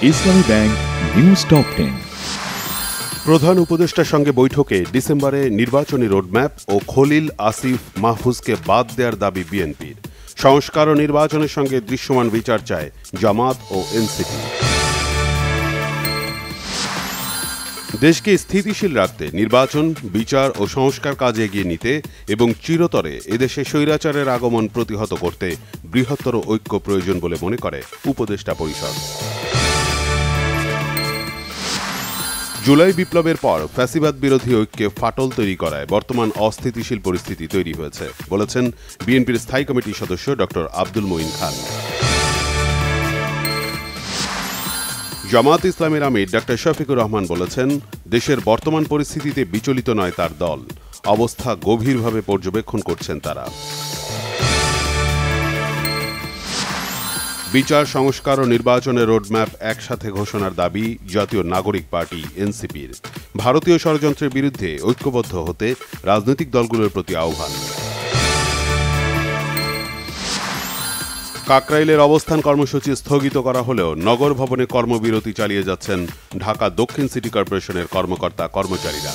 ইসলামী bank news top 10। প্রধান উপদেষ্টার সঙ্গে বৈঠকে ডিসেম্বরে নির্বাচনী রোডম্যাপ ও খলিল আসিফ মাহফুজকে বাদ দেওয়ার দাবি বিএনপির। সংস্কার ও নির্বাচনের সঙ্গে দৃশ্যমান বিচার চায় জামাত ও এনসিপি। দেশকে স্থিতিশীল রাখতে নির্বাচন, বিচার ও সংস্কার কাজে এগিয়ে নিতে এবং চিরতরে এদেশে স্বৈরাচারের আগমন প্রতিহত করতে বৃহত্তর ঐক্য প্রয়োজন বলে মনে করে উপদেষ্টা পরিষদ। জুলাই বিপ্লবের পর ফ্যাসিবাদ বিরোধী ঐক্যে ফাটল তৈরি করায় বর্তমান অস্থিতিশীল পরিস্থিতি তৈরি হয়েছে বলেছেন বিএনপির স্থায়ী কমিটির সদস্য ডক্টর আব্দুল মঈন খান। জামাত ইসলামের আমির ডক্টর শফিকুর রহমান বলেছেন, দেশের বর্তমান পরিস্থিতিতে বিচলিত নয় তার দল, অবস্থা গভীরভাবে পর্যবেক্ষণ করছেন তারা। বিচার, সংস্কার ও নির্বাচনের রোডম্যাপ একসাথে ঘোষণার দাবি জাতীয় নাগরিক পার্টি এনসিপির। ভারতীয় ষড়যন্ত্রের বিরুদ্ধে ঐক্যবদ্ধ হতে রাজনৈতিক দলগুলোর প্রতি আহ্বান। কাকরাইলের অবস্থান কর্মসূচি স্থগিত করা হলেও নগর ভবনে কর্মবিরতি চালিয়ে যাচ্ছেন ঢাকা দক্ষিণ সিটি কর্পোরেশনের কর্মকর্তা কর্মচারীরা।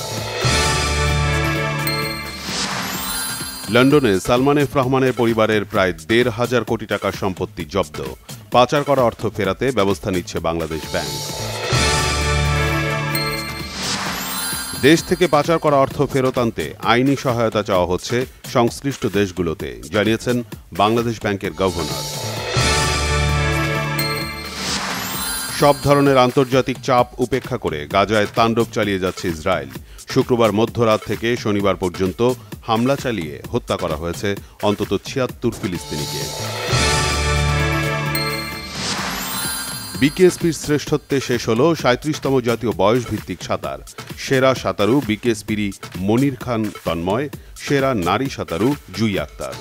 লন্ডনে সালমান এফ রহমানের পরিবারের প্রায় ১,৫০০ কোটি টাকার সম্পত্তি জব্দ। পাচার করা অর্থ ফেরাতে ব্যবস্থা নিচ্ছে বাংলাদেশ ব্যাংক। দেশ থেকে পাচার করা অর্থ ফেরত আনতে আইনি সহায়তা চাওয়া হচ্ছে সংশ্লিষ্ট দেশগুলোতে, জানিয়েছেন বাংলাদেশ ব্যাংকের গভর্নর। সব ধরনের আন্তর্জাতিক চাপ উপেক্ষা করে গাজায় তাণ্ডব চালিয়ে যাচ্ছে ইসরায়েল। শুক্রবার মধ্যরাত থেকে শনিবার পর্যন্ত হামলা চালিয়ে হত্যা করা হয়েছে অন্তত ৭৬ ফিলিস্তিনিকে। বিকেএসপির শ্রেষ্ঠত্বে শেষ হল ৩৭তম জাতীয় বয়সভিত্তিক সাঁতার। সেরা সাঁতারু বিকেএসপিরই মনির খান তন্ময়, সেরা নারী সাঁতারু জুই আক্তার।